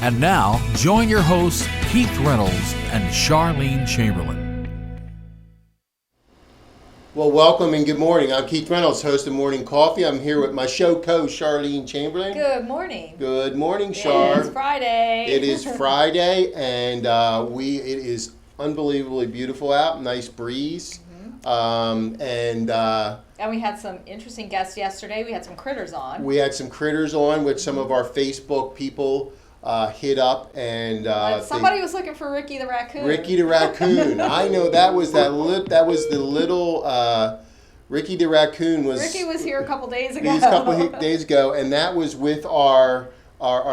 And now, join your hosts, Keith Reynolds and Charlene Chamberlain. Well, welcome and good morning. I'm Keith Reynolds, host of Morning Coffee. I'm here with my show co-host, Charlene Chamberlain. Good morning. Good morning, Char. It's Friday. It is Friday, and it is unbelievably beautiful out. Nice breeze. And we had some interesting guests yesterday. We had some critters on. We had some critters on, which some of our Facebook people hit up, and somebody was looking for Ricky the raccoon. Ricky the raccoon. I know that was the little Ricky the raccoon was. Ricky was here a couple days ago. And that was with our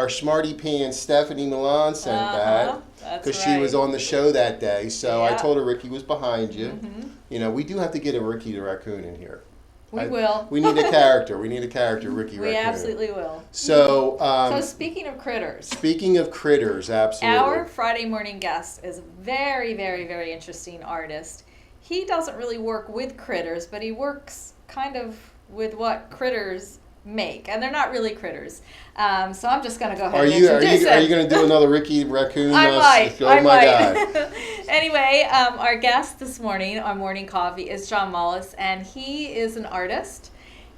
smarty pants Stephanie Milan sent that because she was on the show that day. So I told her Ricky was behind you. Mm-hmm. You know, we do have to get a Ricky the raccoon in here. We will. We need a character. Ricky Raccoon. We absolutely will. So, speaking of critters. Speaking of critters, absolutely. Our Friday morning guest is a very, very, very interesting artist. He doesn't really work with critters, but he works kind of with what critters make, and they're not really critters. So I'm just going to go ahead and introduce him. Are you going to do another Ricky Raccoon? I might. God. Anyway, our guest this morning on Morning Coffee is John Mullis, and he is an artist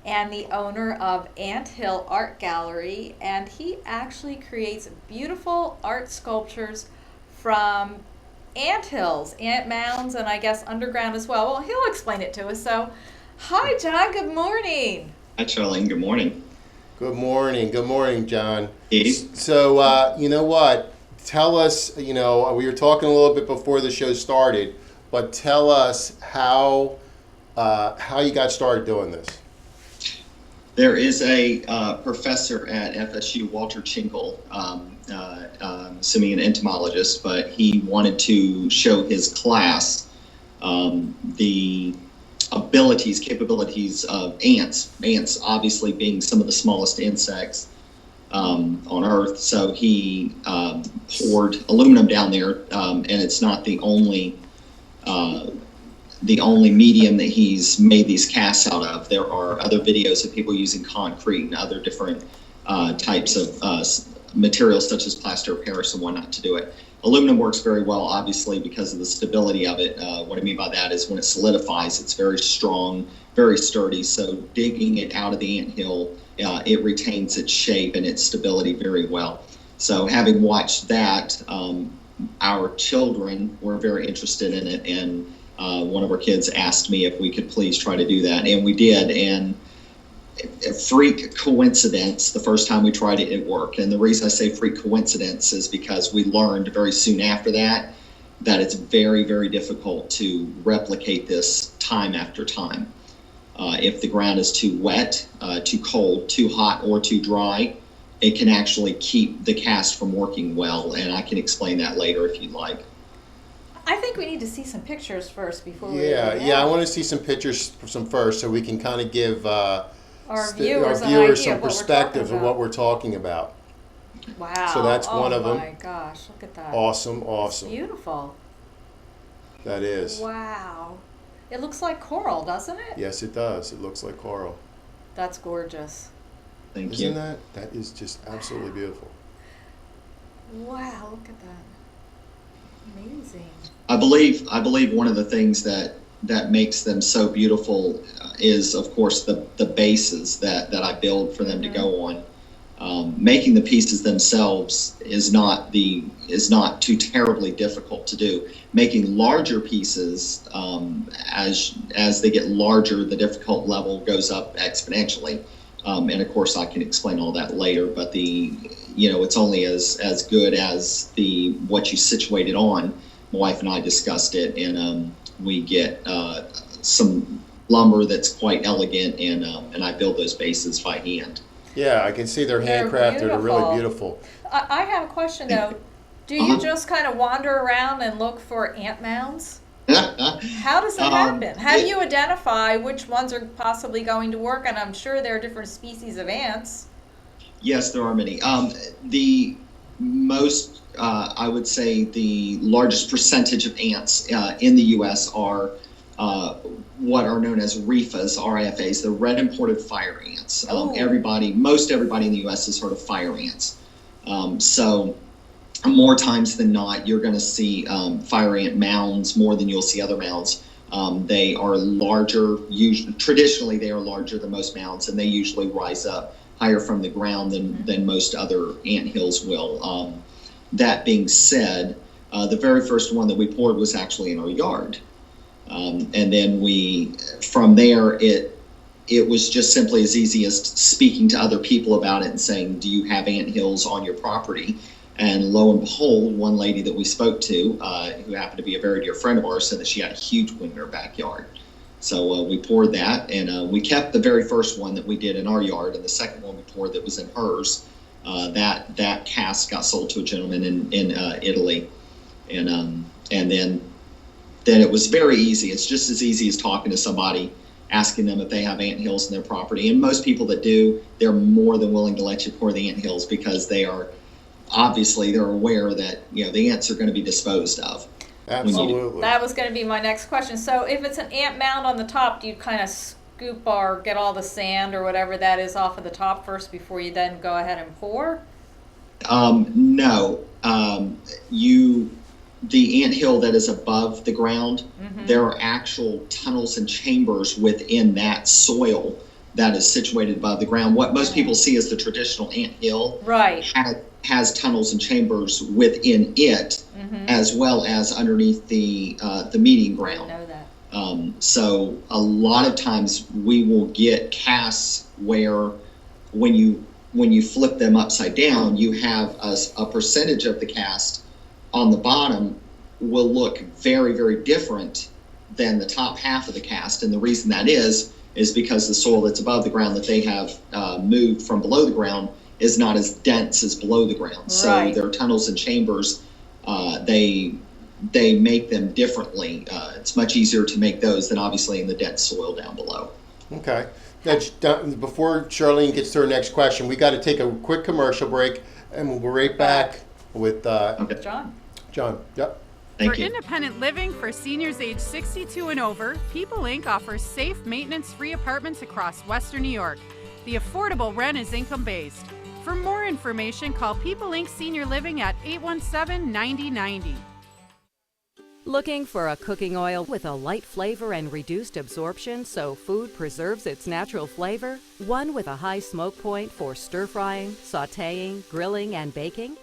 and the owner of Anthill Art Gallery, and he actually creates beautiful art sculptures from anthills, ant mounds, and I guess underground as well. Well, he'll explain it to us. So, hi, John. Good morning. Hi, Charlene. Good morning. Good morning. Good morning, John. Hey. So, you know what? Tell us, we were talking a little bit before the show started, but tell us how you got started doing this. There is a professor at FSU, Walter Chinkle, assuming an entomologist, but he wanted to show his class the capabilities of ants. Ants obviously being some of the smallest insects on Earth. So he poured aluminum down there, and it's not the only medium that he's made these casts out of. There are other videos of people using concrete and other different types of materials such as plaster of Paris and whatnot to do it. Aluminum works very well, obviously, because of the stability of it. What I mean by that is when it solidifies, it's very strong, very sturdy. So digging it out of the anthill, it retains its shape and its stability very well. So having watched that, our children were very interested in it, and one of our kids asked me if we could please try to do that, and we did. And a freak coincidence, the first time we tried it, it worked. And the reason I say freak coincidence is because we learned very soon after that it's very, very difficult to replicate this time after time. If the ground is too wet, too cold, too hot, or too dry, it can actually keep the cast from working well. And I can explain that later if you'd like. I think we need to see some pictures first before we I want to see some pictures first so we can kind of give our viewers some perspective of what we're talking about. Wow. So that's one of them. Oh my gosh, look at that. Awesome. It's beautiful. That is. Wow. It looks like coral, doesn't it? Yes, it does. It looks like coral. That's gorgeous. Thank you. Isn't that is just absolutely beautiful. Wow, look at that. Amazing. I believe one of the things that makes them so beautiful is, of course, the bases that I build for them to go on. Making the pieces themselves is not too terribly difficult to do. Making larger pieces, as they get larger, the difficult level goes up exponentially. And of course, I can explain all that later. But it's only as good as what you situate it on. My wife and I discussed it, and we get some lumber that's quite elegant, and I build those bases by hand. Yeah, I can see they're handcrafted. They're really beautiful. I have a question though. Do you just kind of wander around and look for ant mounds? How does that happen? How do you identify which ones are possibly going to work? And I'm sure there are different species of ants. Yes, there are many. The most, I would say, the largest percentage of ants in the U.S. are what are known as RIFAs, the red imported fire ants. Most everybody in the U.S. has heard of fire ants. So more times than not, you're going to see fire ant mounds more than you'll see other mounds. They are larger. Traditionally, they are larger than most mounds, and they usually rise up higher from the ground than most other ant hills will. That being said, the very first one that we poured was actually in our yard. And then from there, it was just simply as easy as speaking to other people about it and saying, do you have ant hills on your property? And lo and behold, one lady that we spoke to, who happened to be a very dear friend of ours, said that she had a huge one in her backyard. So we poured that, and we kept the very first one that we did in our yard, and the second one we poured that was in hers. That cask got sold to a gentleman in Italy, and then it was very easy. It's just as easy as talking to somebody, asking them if they have ant hills in their property. And most people that do, they're more than willing to let you pour the ant hills, because they're aware that the ants are going to be disposed of. Absolutely. That was going to be my next question. So if it's an ant mound on the top, do you kind of scoop or get all the sand or whatever that is off of the top first before you then go ahead and pour? No. The anthill that is above the ground, there are actual tunnels and chambers within that soil that is situated above the ground. What most people see as the traditional anthill has tunnels and chambers within it, as well as underneath the meeting ground. I know that. So a lot of times we will get casts where when you flip them upside down, you have a percentage of the cast on the bottom will look very, very different than the top half of the cast. And the reason that is because the soil that's above the ground that they have moved from below the ground is not as dense as below the ground. So their tunnels and chambers, they make them differently. It's much easier to make those than obviously in the dense soil down below. Okay. Now, before Charlene gets to her next question, we got to take a quick commercial break, and we'll be right back with John. Yep. For independent living for seniors age 62 and over, People Inc. offers safe, maintenance-free apartments across Western New York. The affordable rent is income-based. For more information, call People Inc. Senior Living at 817-9090. Looking for a cooking oil with a light flavor and reduced absorption so food preserves its natural flavor? One with a high smoke point for stir-frying, sautéing, grilling, and baking?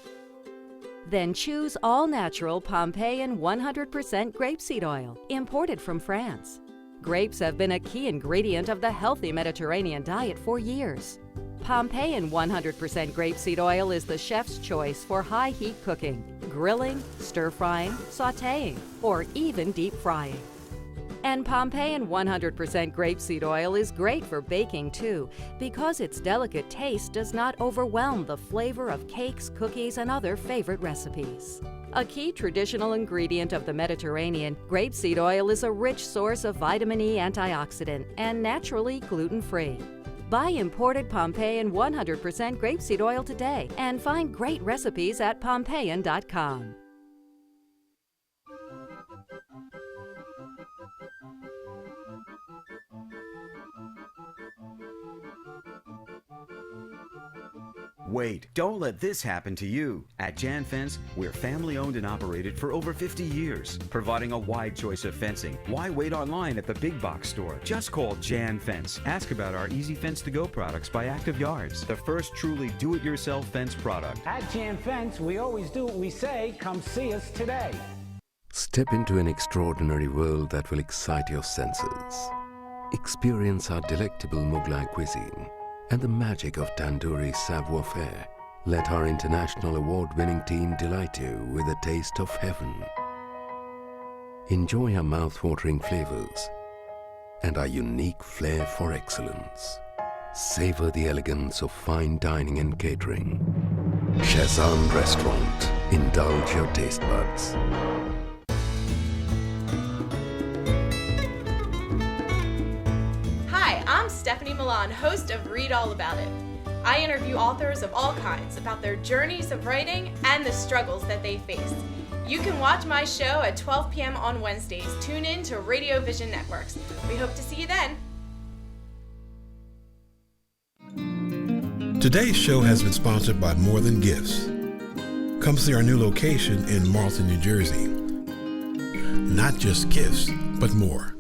Then choose all-natural Pompeian 100% grapeseed oil, imported from France. Grapes have been a key ingredient of the healthy Mediterranean diet for years. Pompeian 100% grapeseed oil is the chef's choice for high-heat cooking, grilling, stir-frying, sautéing, or even deep frying. And Pompeian 100% grapeseed oil is great for baking too, because its delicate taste does not overwhelm the flavor of cakes, cookies, and other favorite recipes. A key traditional ingredient of the Mediterranean, grapeseed oil is a rich source of vitamin E antioxidant and naturally gluten-free. Buy imported Pompeian 100% grapeseed oil today and find great recipes at Pompeian.com. Wait, don't let this happen to you. At Jan Fence, we're family owned and operated for over 50 years, providing a wide choice of fencing. Why wait online at the big box store? Just call Jan Fence. Ask about our Easy Fence to Go products by Active Yards, the first truly do-it-yourself fence product. At Jan Fence, we always do what we say. Come see us today. Step into an extraordinary world that will excite your senses. Experience our delectable Mughlai cuisine and the magic of tandoori savoir-faire. Let our international award-winning team delight you with a taste of heaven. Enjoy our mouth-watering flavors and our unique flair for excellence. Savor the elegance of fine dining and catering. Shazam Restaurant. Indulge your taste buds. I'm Stephanie Milan, host of Read All About It. I interview authors of all kinds about their journeys of writing and the struggles that they face. You can watch my show at 12 p.m. on Wednesdays. Tune in to Radio Vision Networks. We hope to see you then. Today's show has been sponsored by More Than Gifts. Come see our new location in Marlton, New Jersey. Not just gifts, but more.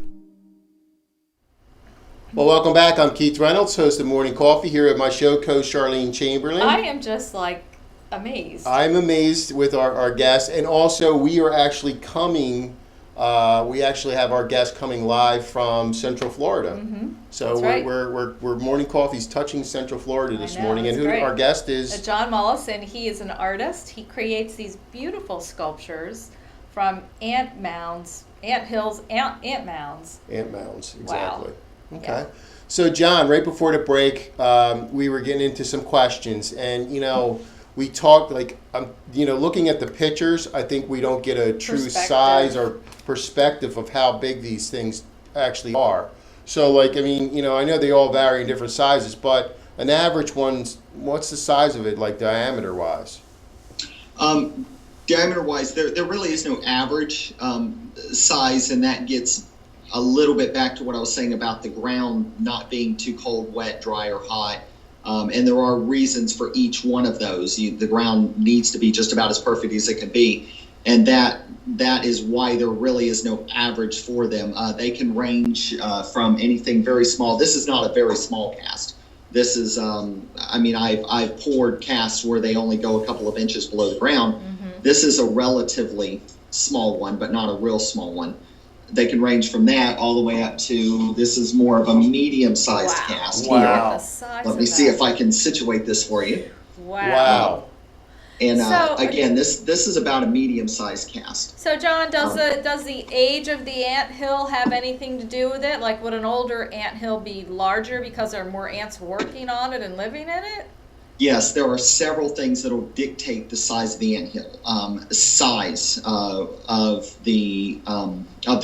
Well, welcome back. I'm Keith Reynolds, host of Morning Coffee, here at my show co Charlene Chamberlain. I am just like amazed. I'm amazed with our guests, and also we are actually coming. We actually have our guest coming live from Central Florida. Mm-hmm. So we're Morning Coffee's touching Central Florida this morning, and our guest is John Mullis, and he is an artist. He creates these beautiful sculptures from ant mounds, ant mounds. Ant mounds, exactly. Wow. Okay. Yeah. So John, right before the break, we were getting into some questions, and we talked looking at the pictures, I think we don't get a true size or perspective of how big these things actually are. So I know they all vary in different sizes, but an average one's, what's the size of it, like diameter wise? Diameter wise, there really is no average size, and that gets a little bit back to what I was saying about the ground not being too cold, wet, dry, or hot. And there are reasons for each one of those. The ground needs to be just about as perfect as it can be. And that is why there really is no average for them. They can range from anything very small. This is not a very small cast. This is, I've poured casts where they only go a couple of inches below the ground. Mm-hmm. This is a relatively small one, but not a real small one. They can range from that all the way up to, this is more of a medium-sized cast. Wow. Here. Let me see if I can situate this for you. Wow. And again, this is about a medium-sized cast. So John, does the age of the anthill have anything to do with it? Like, would an older anthill be larger because there are more ants working on it and living in it? Yes, there are several things that will dictate the size of the anthill. Size of the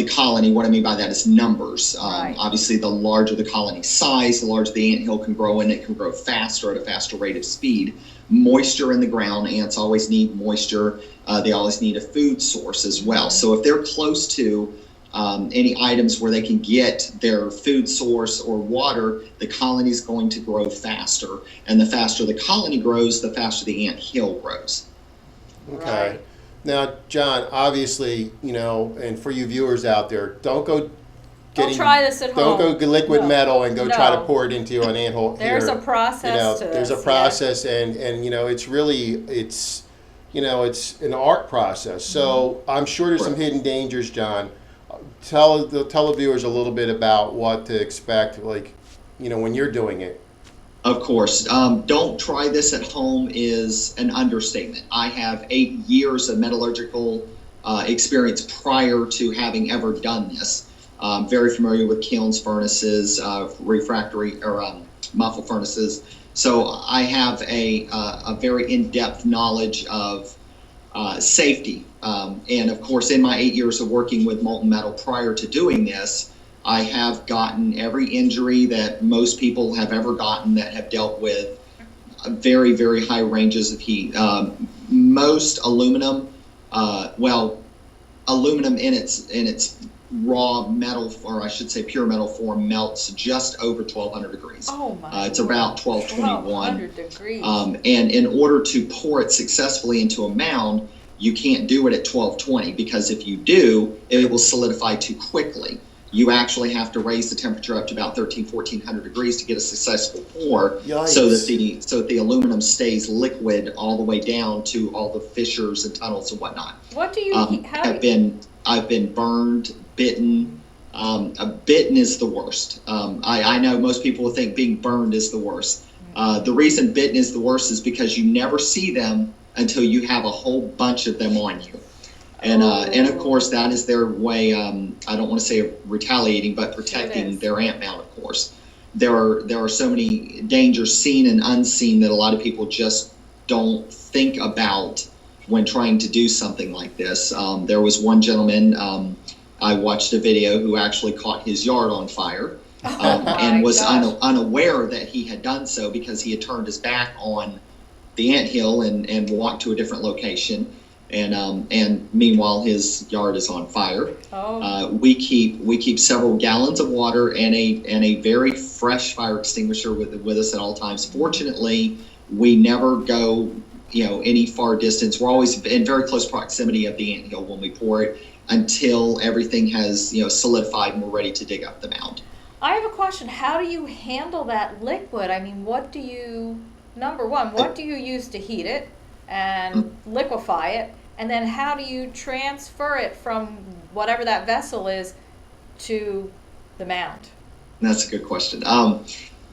colony. What I mean by that is numbers. Right. Obviously, the larger the colony size, the larger the anthill can grow, and it can grow faster at a faster rate of speed. Moisture in the ground. Ants always need moisture. They always need a food source as well. So if they're close to any items where they can get their food source or water, the colony is going to grow faster. And the faster the colony grows, the faster the ant hill grows. Okay. Right. Now, John, obviously, and for you viewers out there, don't try this at home. Don't go liquid metal and go try to pour it into an anthill. There's a process to this. There's a process, and it's really, it's an art process. So I'm sure there's some hidden dangers, John. Tell the viewers a little bit about what to expect, when you're doing it. Of course. Don't try this at home is an understatement. I have 8 years of metallurgical experience prior to having ever done this. I'm very familiar with kilns, furnaces, refractory or muffle furnaces. So I have a very in-depth knowledge of safety. And of course, in my 8 years of working with molten metal prior to doing this, I have gotten every injury that most people have ever gotten that have dealt with very, very high ranges of heat. Most aluminum, aluminum in its raw metal, or I should say pure metal form, melts just over 1,200 degrees. Oh my! It's about 1,221. 1,200 degrees. And in order to pour it successfully into a mound, you can't do it at 1,220 because if you do, it will solidify too quickly. You actually have to raise the temperature up to about 1,400 degrees to get a successful pour. Yikes. so that the aluminum stays liquid all the way down to all the fissures and tunnels and whatnot. What do you? I've been burned, bitten. Bitten is the worst. I know most people will think being burned is the worst. The reason bitten is the worst is because you never see them until you have a whole bunch of them on you. And of course, that is their way, I don't want to say retaliating, but protecting their ant mound, of course. There are so many dangers seen and unseen that a lot of people just don't think about when trying to do something like this. There was one gentleman, I watched a video, who actually caught his yard on fire and was unaware that he had done so because he had turned his back on the anthill and walked to a different location. And meanwhile, his yard is on fire. We keep several gallons of water and a very fresh fire extinguisher with us at all times. Fortunately, we never go any far distance. We're always in very close proximity of the anthill when we pour it until everything has, solidified and we're ready to dig up the mound. I have a question. How do you handle that liquid? I mean, number one, what do you use to heat it and liquefy it? And then how do you transfer it from whatever that vessel is to the mound? That's a good question.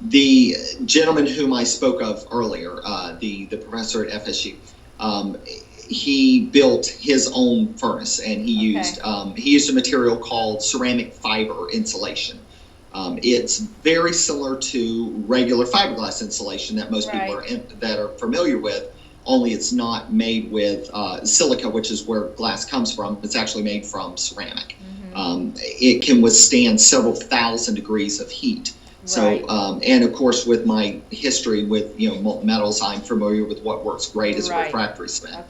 The gentleman whom I spoke of earlier, the professor at FSU, he built his own furnace, and he used a material called ceramic fiber insulation. It's very similar to regular fiberglass insulation that most people are familiar with, only it's not made with silica, which is where glass comes from. It's actually made from ceramic. It can withstand several thousand degrees of heat. So, and of course, with my history with molten metals, I'm familiar with what works great as refractory cement.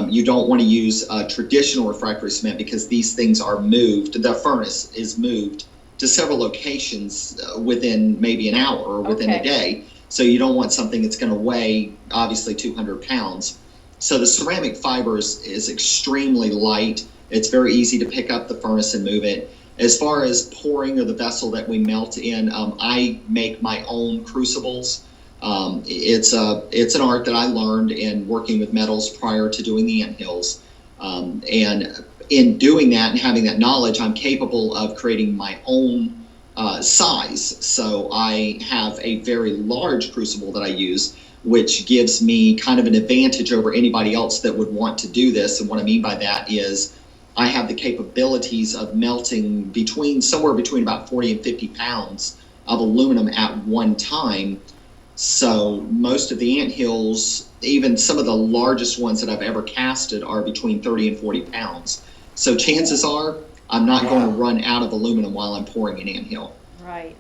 You don't want to use traditional refractory cement because these things are moved. The furnace is moved to several locations within maybe an hour or within a day. So you don't want something that's going to weigh obviously 200 pounds. So the ceramic fiber is extremely light. It's very easy to pick up the furnace and move it. As far as pouring or the vessel that we melt in, I make my own crucibles. It's an art that I learned in working with metals prior to doing the Anthills. And in doing that and having that knowledge, I'm capable of creating my own size. So I have a very large crucible that I use, which gives me kind of an advantage over anybody else that would want to do this. And what I mean by that is I have the capabilities of melting somewhere between about 40 and 50 pounds of aluminum at one time. So most of the anthills, even some of the largest ones that I've ever casted, are between 30 and 40 pounds. So chances are I'm not going to run out of aluminum while I'm pouring an anthill. Right.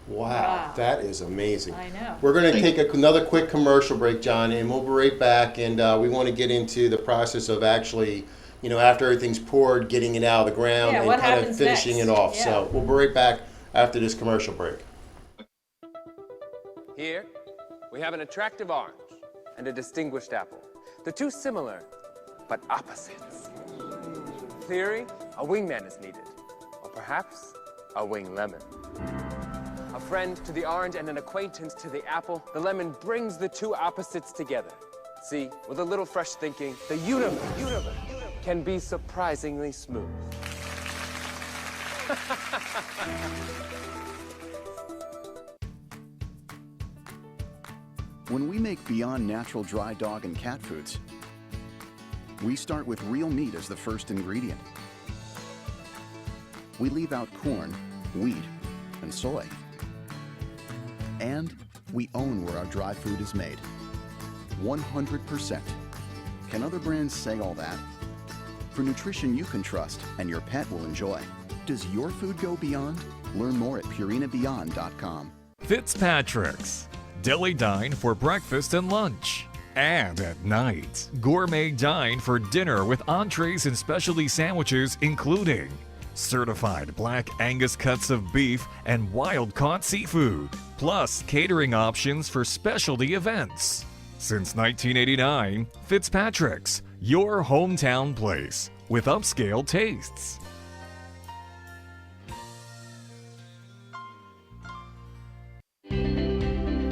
Wow, that is amazing. I know. We're going to take another quick commercial break, John, and we'll be right back. And we want to get into the process of actually, after everything's poured, getting it out of the ground and kind of finishing it off. Yeah. So we'll be right back after this commercial break. Here, we have an attractive orange and a distinguished apple. The two similar, but opposites. Theory, a wingman is needed, or perhaps a wing lemon. A friend to the orange and an acquaintance to the apple, the lemon brings the two opposites together. See, with a little fresh thinking, the universe can be surprisingly smooth. When we make Beyond Natural dry dog and cat foods, we start with real meat as the first ingredient. We leave out corn, wheat, and soy. And we own where our dry food is made. 100%. Can other brands say all that? For nutrition you can trust and your pet will enjoy. Does your food go beyond? Learn more at purinabeyond.com. Fitzpatrick's. Deli dine for breakfast and lunch. And at night, gourmet dine for dinner with entrees and specialty sandwiches including certified black Angus cuts of beef and wild-caught seafood, plus catering options for specialty events. Since 1989, Fitzpatrick's, your hometown place with upscale tastes.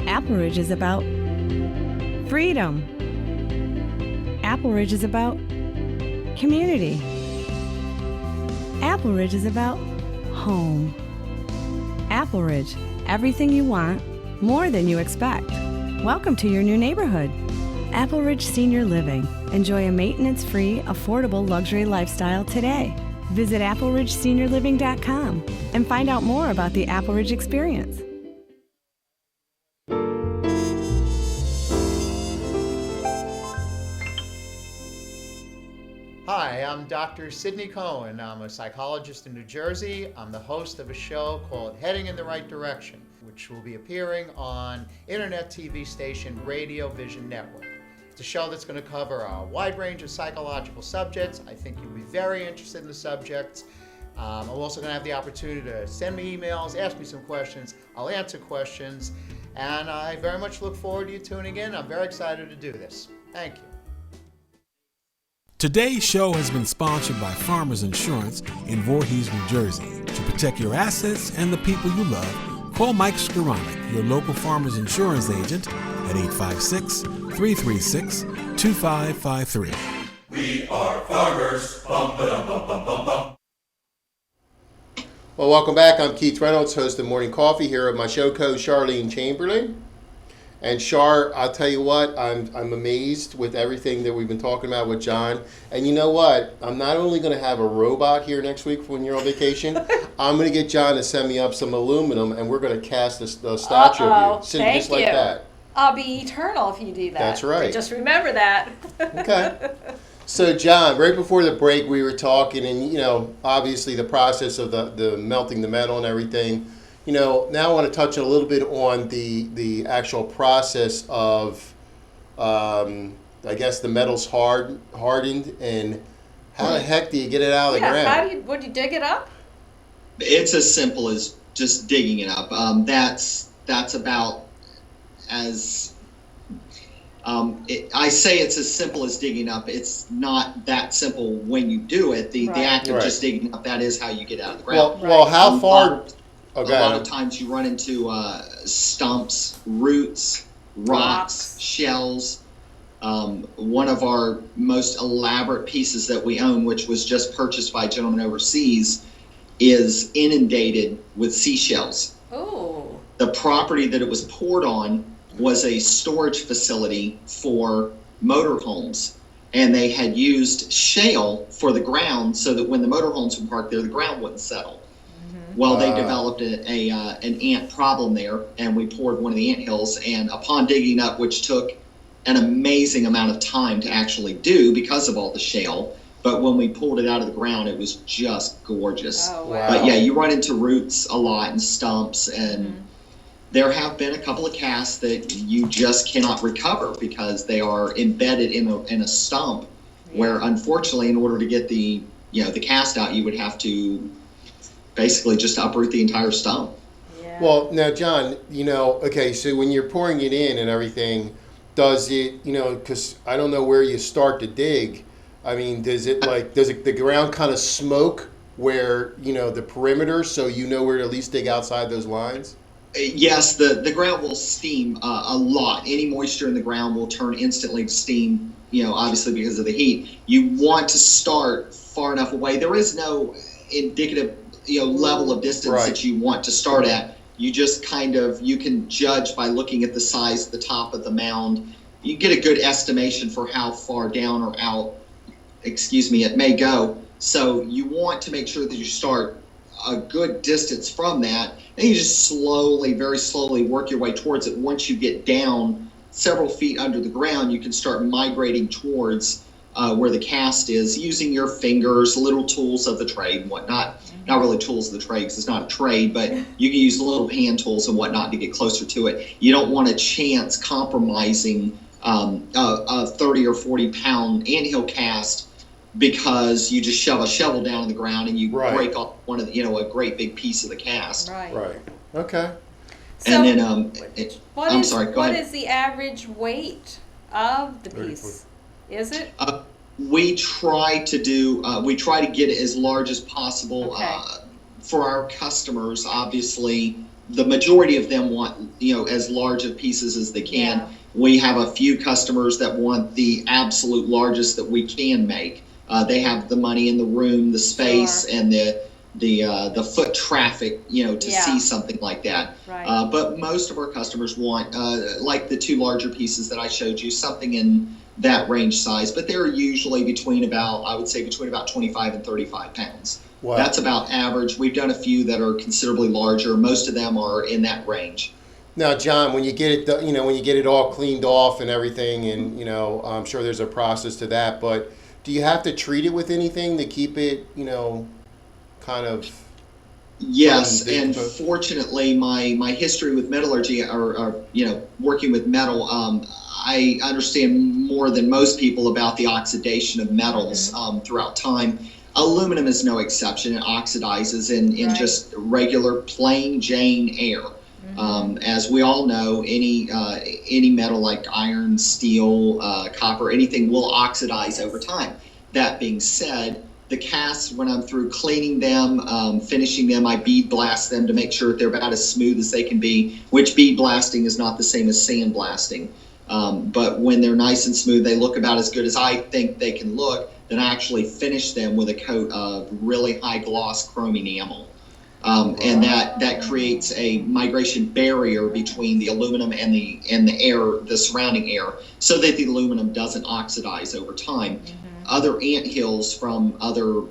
Apple Ridge is about freedom. Apple Ridge is about community. Apple Ridge is about home. Apple Ridge, everything you want, more than you expect. Welcome to your new neighborhood. Apple Ridge Senior Living. Enjoy a maintenance-free, affordable luxury lifestyle today. Visit appleridgeseniorliving.com and find out more about the Apple Ridge experience. Hi, I'm Dr. Sidney Cohen. I'm a psychologist in New Jersey. I'm the host of a show called Heading in the Right Direction, which will be appearing on internet TV station Radio Vision Network. It's a show that's going to cover a wide range of psychological subjects. I think you'll be very interested in the subjects. I'm also going to have the opportunity to send me emails, ask me some questions. I'll answer questions, and I very much look forward to you tuning in. I'm very excited to do this. Thank you. Today's show has been sponsored by Farmers Insurance in Voorhees, New Jersey. To protect your assets and the people you love, call Mike Skoranek, your local Farmers Insurance agent, at 856-336-2553. We are farmers. Bum, ba-dum, bum, bum, bum, bum. Well, welcome back. I'm Keith Reynolds, host of Morning Coffee, here with my show co-host Charlene Chamberlain. And Char, I'll tell you what, I'm amazed with everything that we've been talking about with John. And you know what? I'm not only going to have a robot here next week when you're on vacation. I'm going to get John to send me up some aluminum, and we're going to cast the statue of you, sitting just like that. I'll be eternal if you do that. That's right. So just remember that. Okay. So John, right before the break, we were talking, and obviously the process of the melting the metal and everything. Now I want to touch a little bit on the actual process of, I guess the metal's hardened, and how the heck do you get it out of the ground? Would you dig it up? It's as simple as just digging it up. That's about as I say it's as simple as digging up. It's not that simple when you do it. The act of just digging up, that is how you get out of the ground. Well, how far? A lot of times you run into stumps, roots, rocks, shells. One of our most elaborate pieces that we own, which was just purchased by a gentleman overseas, is inundated with seashells. Oh. The property that it was poured on was a storage facility for motorhomes, and they had used shale for the ground so that when the motorhomes were parked there, the ground wouldn't settle. Well, they developed an ant problem there, and we poured one of the ant hills, and upon digging up, which took an amazing amount of time to actually do because of all the shale, but when we pulled it out of the ground, it was just gorgeous. Oh, wow. But yeah, you run into roots a lot and stumps, and there have been a couple of casts that you just cannot recover because they are embedded in a stump, where unfortunately, in order to get the cast out, you would have to basically just uproot the entire stump. Yeah. Well, now, John, okay, so when you're pouring it in and everything, does it, because I don't know where you start to dig. I mean, does the ground kind of smoke where, the perimeter, so you know where to at least dig outside those lines? Yes, the ground will steam a lot. Any moisture in the ground will turn instantly to steam, obviously because of the heat. You want to start far enough away. There is no indicative level of distance that you want to start at. You just you can judge by looking at the size of the top of the mound. You get a good estimation for how far down or out, it may go. So you want to make sure that you start a good distance from that, and you just very slowly work your way towards it. Once you get down several feet under the ground, you can start migrating towards where the cast is, using your fingers, little tools of the trade and whatnot. Not really tools of the trade because it's not a trade, but you can use little hand tools and whatnot to get closer to it. You don't want to chance compromising a 30 or 40 pound anthill cast because you just shove a shovel down in the ground and you break off one of a great big piece of the cast. Right. Okay. So and then what ahead. is the average weight of the piece? Is it? We try to get it as large as possible for our customers. Obviously, the majority of them want as large of pieces as they can. Yeah. We have a few customers that want the absolute largest that we can make. They have the money in the room, the space, and the foot traffic, to see something like that. Right. But most of our customers want, like the two larger pieces that I showed you, something in that range size, but they're usually between about 25 and 35 pounds. Wow. That's about average. We've done a few that are considerably larger. Most of them are in that range. Now, John, when you get it, when you get it all cleaned off and everything, and I'm sure there's a process to that, but do you have to treat it with anything to keep it, kind of? Yes, and fortunately, my history with metallurgy, or working with metal, I understand more than most people about the oxidation of metals throughout time. Aluminum is no exception. It oxidizes in just regular plain Jane air. As we all know, any metal like iron, steel, copper, anything will oxidize over time. That being said, the casts, when I'm through cleaning them, finishing them, I bead blast them to make sure that they're about as smooth as they can be, which bead blasting is not the same as sand blasting. But when they're nice and smooth, they look about as good as I think they can look. Then I actually finish them with a coat of really high gloss chrome enamel. And that creates a migration barrier between the aluminum and the air, the surrounding air, so that the aluminum doesn't oxidize over time. Other anthills from other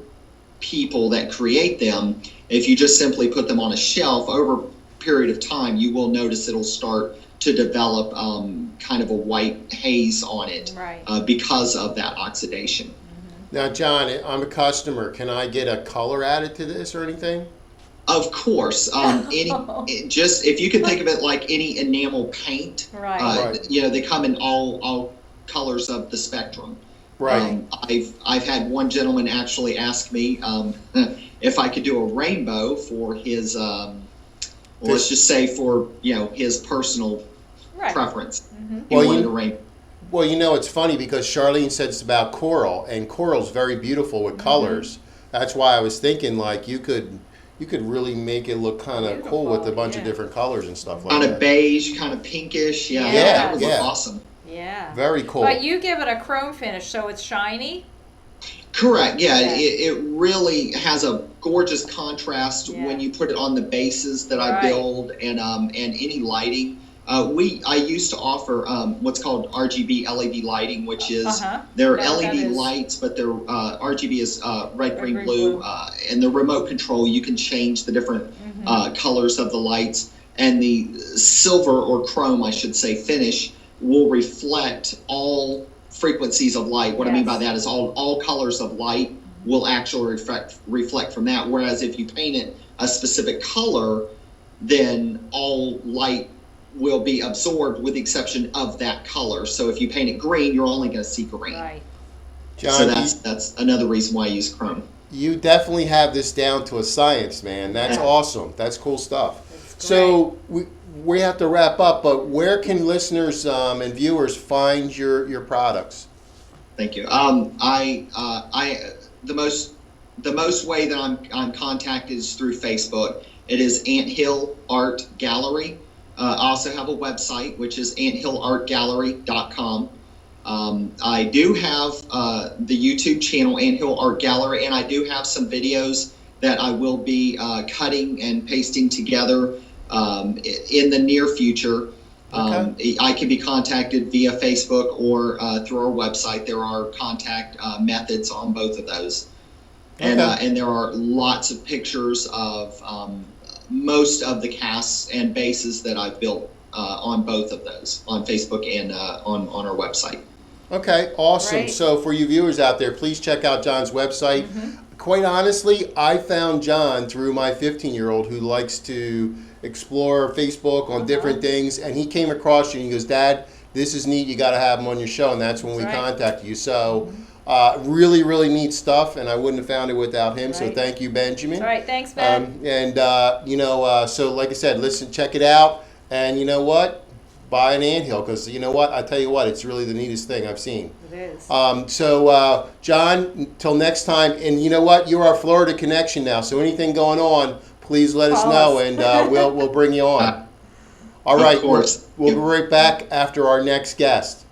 people that create them, if you just simply put them on a shelf over a period of time, you will notice it'll start to develop kind of a white haze on it because of that oxidation. Now, John, I'm a customer. Can I get a color added to this or anything? Of course. Just if you can think of it like any enamel paint, you know, they come in all colors of the spectrum. Right. I've had one gentleman actually ask me if I could do a rainbow for his, let's just say for, you know, his personal preference. He wanted a rainbow. Well, you know, it's funny because Charlene said it's about coral, and coral's very beautiful with colors. That's why I was thinking like you could really make it look kind of cool with a bunch of different colors and stuff like that. Kind of beige, kind of pinkish. That would look awesome. Yeah. Very cool. But you give it a chrome finish, so it's shiny? Correct. Yeah, it really has a gorgeous contrast when you put it on the bases that I build and any lighting. I used to offer what's called RGB LED lighting, which is they're LED lights, but they're RGB is red, green, blue, and the remote control you can change the different colors of the lights, and the silver or chrome, I should say, finish will reflect all frequencies of light. What I mean by that is all colors of light will actually reflect from that. Whereas if you paint it a specific color, then all light will be absorbed with the exception of that color. So if you paint it green, you're only going to see green. Right. John, so that's another reason why I use chrome. You definitely have this down to a science, man. That's awesome. That's cool stuff. So we have to wrap up, but where can listeners and viewers find your products? Thank you. The most way that I'm contacted is through Facebook. It is Anthill Art Gallery. I also have a website, which is anthillartgallery.com. I do have the YouTube channel, Anthill Art Gallery, and I do have some videos that I will be cutting and pasting together in the near future. I can be contacted via Facebook or through our website. There are contact methods on both of those. And there are lots of pictures of most of the casts and bases that I've built on both of those, on Facebook and on our website. Okay, awesome. Great. So for you viewers out there, please check out John's website. Quite honestly, I found John through my 15-year-old who likes to explore Facebook on different things, and he came across you and he goes, Dad, this is neat, you got to have him on your show, and that's when we contacted you. So really, really neat stuff, and I wouldn't have found it without him, so thank you, Benjamin. All right, thanks, Ben. So like I said, listen, check it out, and you know what? Buy an anthill, because you know what? I tell you what, it's really the neatest thing I've seen. It is. John, till next time, and you know what? You're our Florida connection now, so anything going on, please let us know, and we'll bring you on. All right, we'll be right back after our next guest.